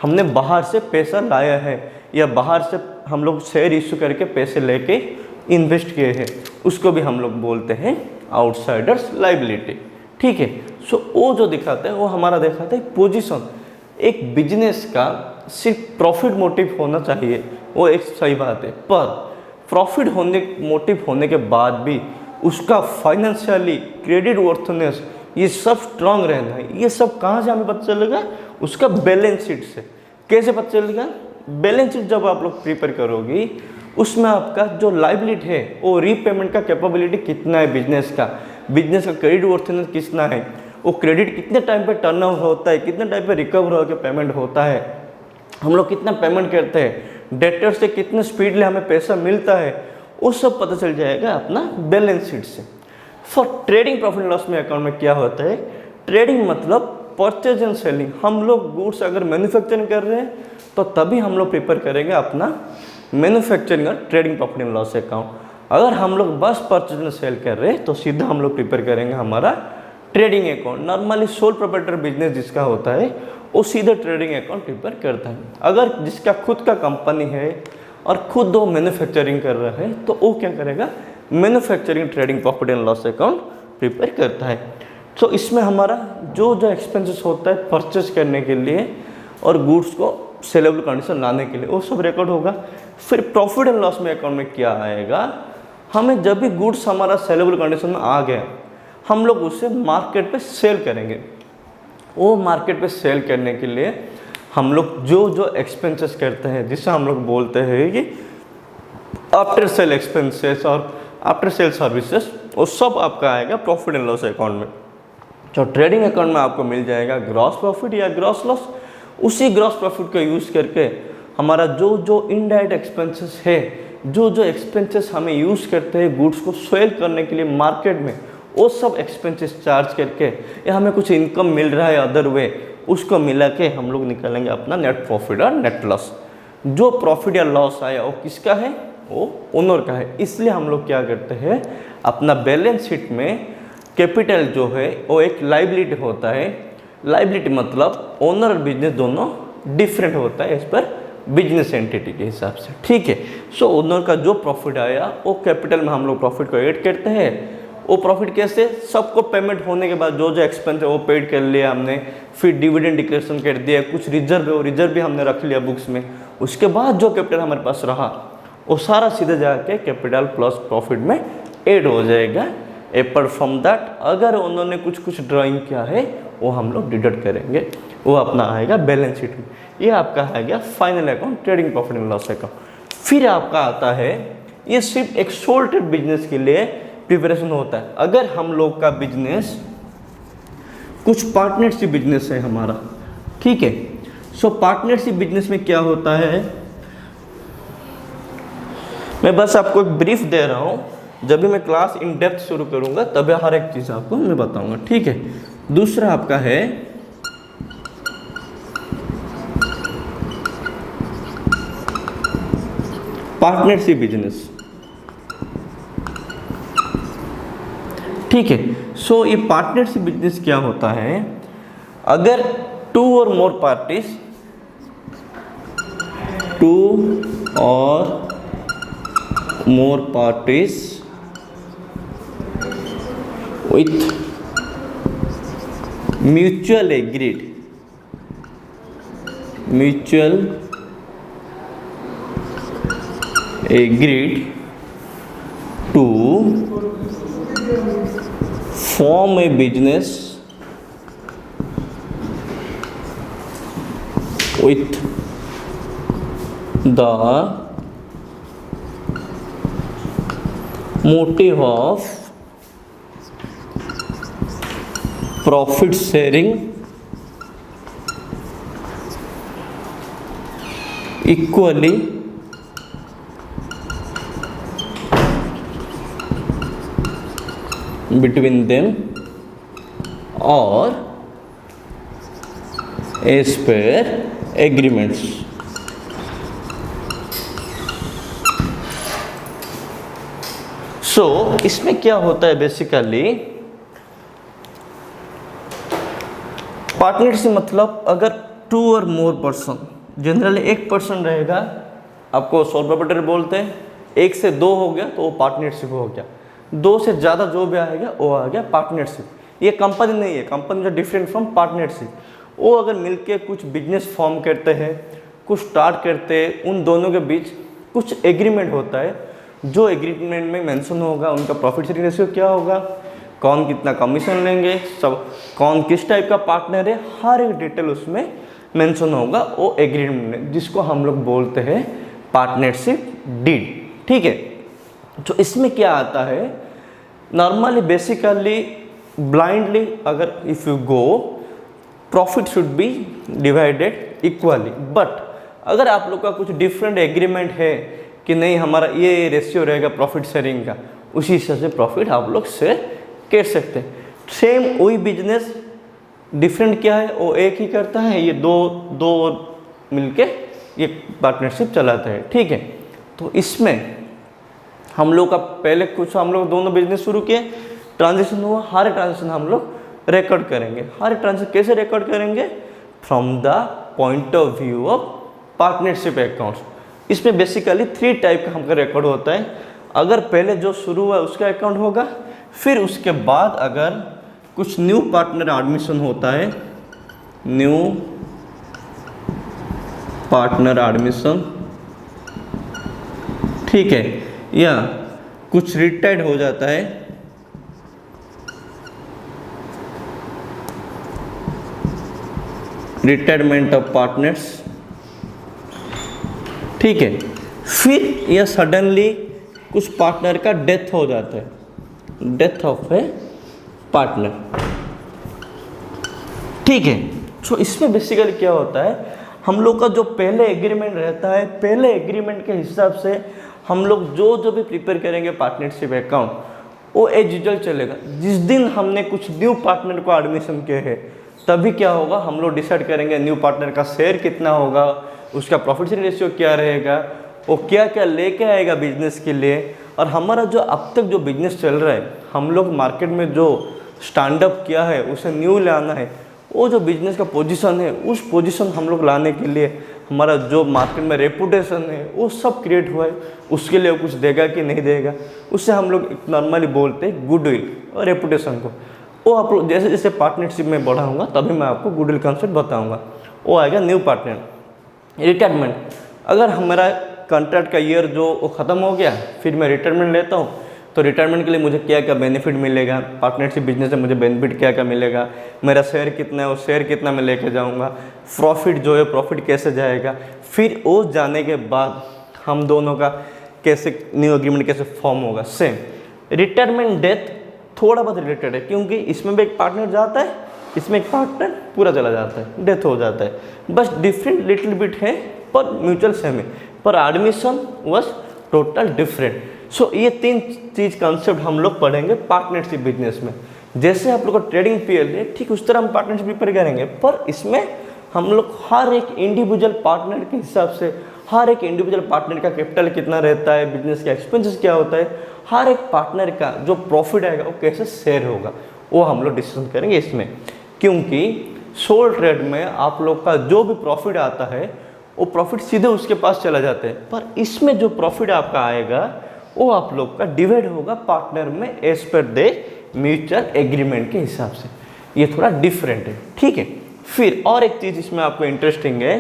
हमने बाहर से पैसा लाया है या बाहर से हम लोग शेयर इश्यू करके पैसे लेके इन्वेस्ट किए हैं, उसको भी हम लोग बोलते हैं आउटसाइडर्स लाइबिलिटी। ठीक है, सो वो जो दिखाता है वो हमारा दिखाता है पोजीशन। एक बिजनेस का सिर्फ प्रॉफिट मोटिव होना चाहिए, वो एक सही बात है, पर प्रॉफिट मोटिव होने के बाद भी उसका फाइनेंशियली क्रेडिट वर्थनेस ये सब स्ट्रांग रहना है। ये सब कहाँ से हमें पता चलेगा, उसका बैलेंस शीट से। कैसे पता चलेगा, बैलेंस शीट जब आप लोग प्रिपेयर करोगी उसमें आपका जो लाइबिलिटी है वो रीपेमेंट का कैपेबिलिटी कितना है, बिजनेस का क्रेडिट वर्थनेस कितना है, वो क्रेडिट कितने टाइम पे टर्न ओवर होता है, कितने टाइम पे रिकवर होकर पेमेंट होता है, हम लोग कितना पेमेंट करते हैं, डेटर से कितने स्पीडली हमें पैसा मिलता है, वो सब पता चल जाएगा अपना बैलेंस शीट से। For trading profit and loss में अकाउंट में क्या होता है, ट्रेडिंग मतलब परचेज एंड सेलिंग। हम लोग गुड्स अगर मैन्युफैक्चरिंग कर रहे हैं तो तभी हम लोग प्रिपेयर करेंगे अपना मैन्युफैक्चरिंग और trading profit and loss account. अगर हम लोग बस परचेज एंड सेल कर रहे हैं तो सीधा हम लोग प्रिपेयर करेंगे हमारा trading account. Normally sole proprietor business जिसका होता है वो सीधे ट्रेडिंग अकाउंट प्रिपेयर करता है। अगर जिसका खुद का कंपनी है और खुद वो मैन्युफैक्चरिंग कर रहा है तो वो क्या करेगा, manufacturing trading profit and loss account prepare करता है। तो इसमें हमारा जो एक्सपेंसेस होता है परचेज करने के लिए और गुड्स को सेलेबल कंडीशन लाने के लिए वो सब रिकॉर्ड होगा। फिर प्रॉफिट एंड लॉस में अकाउंट में क्या आएगा, हमें जब भी गुड्स हमारा सेलेबल कंडीशन में आ गया, हम लोग उसे मार्केट पे सेल करेंगे। वो मार्केट पे सेल करने के लिए हम लोग जो जो एक्सपेंसेस करते हैं, जिसे हम लोग बोलते हैं कि आफ्टर सेल एक्सपेंसेस और आफ्टर सेल सर्विसेज, वो सब आपका आएगा प्रॉफिट एंड लॉस अकाउंट में। जो ट्रेडिंग अकाउंट में आपको मिल जाएगा ग्रॉस प्रॉफिट या ग्रॉस लॉस। उसी ग्रॉस प्रॉफिट को यूज़ करके हमारा जो जो इनडायरेक्ट एक्सपेंसेस है, जो जो एक्सपेंसेस हमें यूज़ करते हैं गुड्स को सेल करने के लिए मार्केट में, वो सब एक्सपेंसेस चार्ज करके या हमें कुछ इनकम मिल रहा है अदर वे, उसको मिला के हम लोग निकालेंगे अपना नेट प्रॉफिट और नेट लॉस। जो प्रॉफिट या लॉस आया वो किसका है? वो ओनर का है। इसलिए हम लोग क्या करते हैं, अपना बैलेंस शीट में कैपिटल जो है वो एक लाइबिलिटी होता है। लाइबिलिटी मतलब ओनर और बिजनेस दोनों डिफरेंट होता है एज पर बिजनेस एंटिटी के हिसाब से, ठीक है। सो ओनर का जो प्रॉफिट आया वो कैपिटल में हम लोग प्रॉफिट को ऐड करते हैं। वो प्रॉफिट कैसे? सबको पेमेंट होने के बाद जो जो एक्सपेंस है वो पेड कर लिया हमने, फिर डिविडेंड डिक्लेरेशन कर दिया, कुछ रिजर्व है वो रिजर्व भी हमने रख लिया बुक्स में। उसके बाद जो कैपिटल हमारे पास रहा वो सारा सीधे जाके कैपिटल प्लस प्रॉफिट में ऐड हो जाएगा। अपार्ट फ्रॉम दैट अगर उन्होंने कुछ ड्राइंग किया है वो हम लोग डिडक्ट करेंगे, वो अपना आएगा बैलेंस शीट में। ये आपका आ गया final account, trading profit and loss account. फिर आपका आता है, ये सिर्फ एक सोल ट्रेड बिजनेस के लिए प्रिपरेशन होता है। अगर हम लोग का बिजनेस कुछ पार्टनरशिप बिजनेस है हमारा, ठीक है। सो पार्टनरशिप बिजनेस में क्या होता है, मैं बस आपको एक ब्रीफ दे रहा हूँ। जब भी मैं क्लास इन डेप्थ शुरू करूँगा तभी हर एक चीज़ आपको मैं बताऊँगा, ठीक है। दूसरा आपका है पार्टनरशिप बिजनेस, ठीक है। सो ये पार्टनरशिप बिजनेस क्या होता है, अगर टू और मोर पार्टीज, टू और more parties with mutual agreed to form a business with the motive of profit sharing equally between them or as per agreements। सो इसमें क्या होता है बेसिकली, पार्टनरशिप मतलब अगर टू और मोर पर्सन, जनरली एक पर्सन रहेगा, आपको सोल प्रोप्राइटर बोलते हैं, एक से दो हो गया तो वो पार्टनरशिप हो गया, दो से ज़्यादा जो भी आएगा वो आ गया पार्टनरशिप। ये कंपनी नहीं है, कंपनी जो डिफरेंट फ्रॉम पार्टनरशिप। वो अगर मिलके कुछ बिजनेस फॉर्म करते हैं, कुछ स्टार्ट करते हैं, उन दोनों के बीच कुछ एग्रीमेंट होता है। जो एग्रीमेंट में मेंशन होगा उनका प्रॉफिट शेयरिंग रेशियो क्या होगा, कौन कितना कमीशन लेंगे, सब कौन किस टाइप का पार्टनर है, हर एक डिटेल उसमें मेंशन होगा वो एग्रीमेंट में, जिसको हम लोग बोलते हैं पार्टनरशिप डीड, ठीक है। तो इसमें क्या आता है, नॉर्मली बेसिकली ब्लाइंडली अगर if you go, profit should be divided equally. But अगर आप लोग का कुछ डिफरेंट एग्रीमेंट है कि नहीं हमारा ये रेशियो रहेगा प्रॉफिट शेयरिंग का, उसी हिसाब से प्रॉफिट आप लोग शेयर कर सकते हैं। सेम वही बिजनेस, डिफरेंट क्या है, वो एक ही करता है, ये दो मिलके ये पार्टनरशिप चलाता है, ठीक है। तो इसमें हम लोग का पहले कुछ हम लोग दोनों बिजनेस शुरू किए, ट्रांजेक्शन हुआ, हर ट्रांजेक्शन हम लोग रिकॉर्ड करेंगे। हर ट्रांजेक्शन कैसे रिकॉर्ड करेंगे, from the point of view of partnership accounts. इसमें बेसिकली 3 टाइप का हमका रिकॉर्ड होता है। अगर पहले जो शुरू हुआ उसका अकाउंट होगा, फिर उसके बाद अगर कुछ न्यू पार्टनर एडमिशन होता है, न्यू पार्टनर एडमिशन, ठीक है, या कुछ रिटायर्ड हो जाता है, रिटायरमेंट ऑफ पार्टनर्स, ठीक है। फिर यह सडनली कुछ पार्टनर का डेथ हो जाता है, डेथ ऑफ ए पार्टनर, ठीक है। तो इसमें बेसिकली क्या होता है, हम लोग का जो पहले एग्रीमेंट रहता है, पहले एग्रीमेंट के हिसाब से हम लोग जो भी प्रिपेयर करेंगे पार्टनरशिप अकाउंट, वो एज यूजुअल चलेगा। जिस दिन हमने कुछ न्यू पार्टनर को एडमिशन किए हैं, तभी क्या होगा, हम लोग डिसाइड करेंगे न्यू पार्टनर का शेयर कितना होगा, उसका प्रॉफिट शेयरिंग रेशियो क्या रहेगा, वो क्या क्या लेके आएगा बिजनेस के लिए। और हमारा जो अब तक जो बिजनेस चल रहा है, हम लोग मार्केट में जो स्टैंड अप किया है उसे न्यू लाना है, वो जो बिजनेस का पोजीशन है, उस पोजीशन हम लोग लाने के लिए हमारा जो मार्केट में रेपुटेशन है वो सब क्रिएट हुआ है। उसके लिए वो कुछ देगा कि नहीं देगा, उससे हम लोग नॉर्मली बोलते हैं गुडविल और रेपुटेशन को। वो आप लोग जैसे जैसे पार्टनरशिप में बढ़ाऊंगा तभी मैं आपको गुडविल कॉन्सेप्ट बताऊंगा। वो आएगा न्यू पार्टनर। रिटायरमेंट, अगर हमारा कॉन्ट्रैक्ट का ईयर जो वो ख़त्म हो गया, फिर मैं रिटायरमेंट लेता हूँ, तो रिटायरमेंट के लिए मुझे क्या क्या बेनिफिट मिलेगा, पार्टनरशिप बिजनेस से मुझे बेनिफिट क्या क्या मिलेगा, मेरा शेयर कितना है, वो शेयर कितना मैं लेके जाऊँगा, प्रॉफिट जो है प्रॉफिट कैसे जाएगा। फिर वो जाने के बाद हम दोनों का कैसे न्यू एग्रीमेंट कैसे फॉर्म होगा। सेम रिटायरमेंट डेथ थोड़ा बहुत रिलेटेड है, क्योंकि इसमें भी एक पार्टनर जाता है, इसमें एक पार्टनर पूरा चला जाता है, डेथ हो जाता है, बस डिफरेंट लिटिल बिट है, पर म्यूचुअल सेम है, पर एडमिशन वॉज टोटल डिफरेंट। सो ये तीन चीज़ कॉन्सेप्ट हम लोग पढ़ेंगे पार्टनरशिप बिजनेस में। जैसे आप लोग को ट्रेडिंग पीएल है, ठीक उस तरह हम पार्टनरशिप प्रिपेयर करेंगे, पर इसमें हम लोग हर एक इंडिविजुअल पार्टनर के हिसाब से, हर एक इंडिविजुअल पार्टनर का कैपिटल कितना रहता है, बिजनेस का एक्सपेंसेस क्या होता है, हर एक पार्टनर का जो प्रॉफिट आएगा वो कैसे शेयर होगा, वो हम लोग डिस्कशन करेंगे इसमें। क्योंकि सोल ट्रेड में आप लोग का जो भी प्रॉफिट आता है वो प्रॉफिट सीधे उसके पास चला जाता है, पर इसमें जो प्रॉफिट आपका आएगा वो आप लोग का डिवाइड होगा पार्टनर में एज पर दे म्यूचुअल एग्रीमेंट के हिसाब से। ये थोड़ा डिफरेंट है, ठीक है। फिर और एक चीज़ इसमें आपको इंटरेस्टिंग है,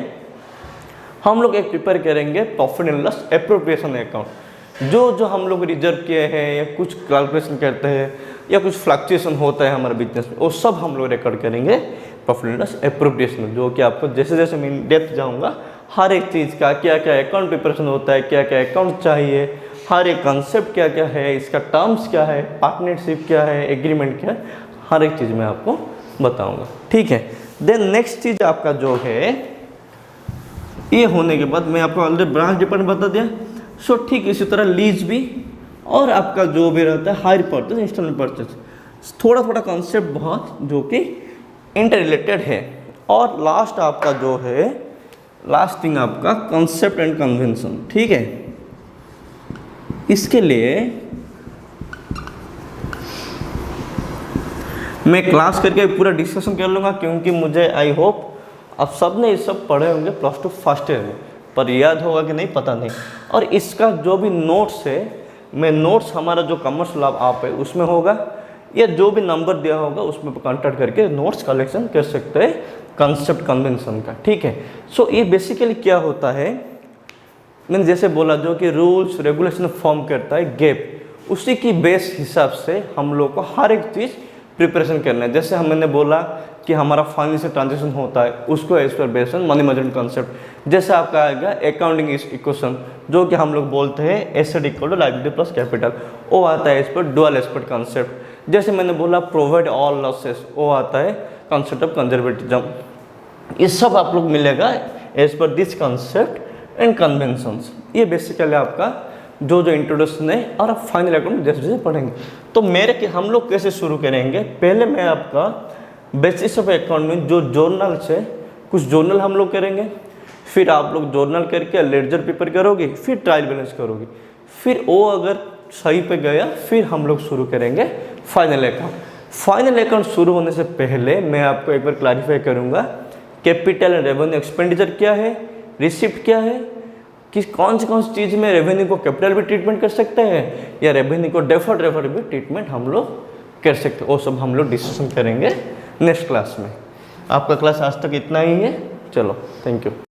हम लोग एक प्रिपेयर करेंगे profit and loss appropriation account. जो हम लोग रिजर्व किए हैं या कुछ कैलकुलेशन करते हैं या कुछ फ्लक्चुएशन होता है हमारे बिजनेस में, वो सब हम लोग रिकॉर्ड करेंगे प्रॉफिट एंड लॉस एप्रोप्रिएशन, जो कि आपको जैसे जैसे मैं इन डेप्थ जाऊँगा हर एक चीज़ का क्या क्या अकाउंट प्रिपरेशन होता है, क्या क्या अकाउंट चाहिए, हर एक कंसेप्ट क्या क्या है, इसका टर्म्स क्या है, पार्टनरशिप क्या है, एग्रीमेंट क्या है, हर एक चीज़ मैं आपको बताऊंगा, ठीक है। देन नेक्स्ट चीज़ आपका जो है, ये होने के बाद मैं आपको ऑलरेडी ब्रांच डिपार्टमेंट बता दिया। सो ठीक इसी तरह लीज भी, और आपका जो भी रहता है हायर परचेज, एक्सटर्नल परचेज, थोड़ा थोड़ा कॉन्सेप्ट बहुत जो कि इंटर रिलेटेड है। और लास्ट आपका जो है, लास्ट थिंग आपका कॉन्सेप्ट एंड कन्वेंशन, ठीक है। इसके लिए मैं क्लास करके पूरा डिस्कशन कर लूँगा, क्योंकि मुझे आई होप आप सब ने ये सब पढ़े होंगे प्लस टू फर्स्ट ईयर में, पर याद होगा कि नहीं पता नहीं। और इसका जो भी नोट्स है, मैं नोट्स हमारा जो कॉमर्स लैब आप है उसमें होगा, या जो भी नंबर दिया होगा उसमें कॉन्टैक्ट करके नोट्स कलेक्शन कर सकते हैं कंसेप्ट कन्वेंशन का, ठीक है। सो ये बेसिकली क्या होता है, मैंने जैसे बोला जो कि रूल्स रेगुलेशन फॉर्म करता है गैप, उसी की बेस हिसाब से हम लोग को हर एक चीज़ प्रिपरेशन करना है। जैसे मैंने बोला कि हमारा फाइनेंशियल ट्रांजेक्शन होता है, उसको as per base on money management concept. जैसे आपका आएगा अकाउंटिंग इक्वेशन, जो कि हम लोग बोलते हैं asset equal to liability plus capital, वो आता है as per dual aspect concept. जैसे मैंने बोला प्रोवाइड ऑल लॉसेस, वो आता है कॉन्सेप्ट ऑफ कंजर्वेटिज्म। ये सब आप लोग मिलेगा as per this concept and conventions. ये बेसिकली आपका जो इंट्रोडक्शन है, और आप फाइनल अकाउंट जैसे जैसे पढ़ेंगे। तो हम लोग कैसे शुरू करेंगे, पहले मैं आपका बेसिस ऑफ अकाउंट में जो जर्नल से कुछ जर्नल हम लोग करेंगे, फिर आप लोग जर्नल करके लेडजर पेपर करोगे, फिर ट्रायल बैलेंस करोगे, फिर वो अगर सही पे गया फिर हम लोग शुरू करेंगे फाइनल अकाउंट। फाइनल अकाउंट शुरू होने से पहले मैं आपको एक बार क्लैरिफाई करूँगा कैपिटल एंड रेवेन्यू एक्सपेंडिचर क्या है, रिसिप्ट क्या है, कि कौन सी चीज़ में रेवेन्यू को कैपिटल भी ट्रीटमेंट कर सकते हैं या रेवेन्यू को डेफर्ड भी ट्रीटमेंट हम लोग कर सकते हैं, वो सब हम लोग डिस्कशन करेंगे नेक्स्ट क्लास में। आपका क्लास आज तक इतना ही है, चलो थैंक यू।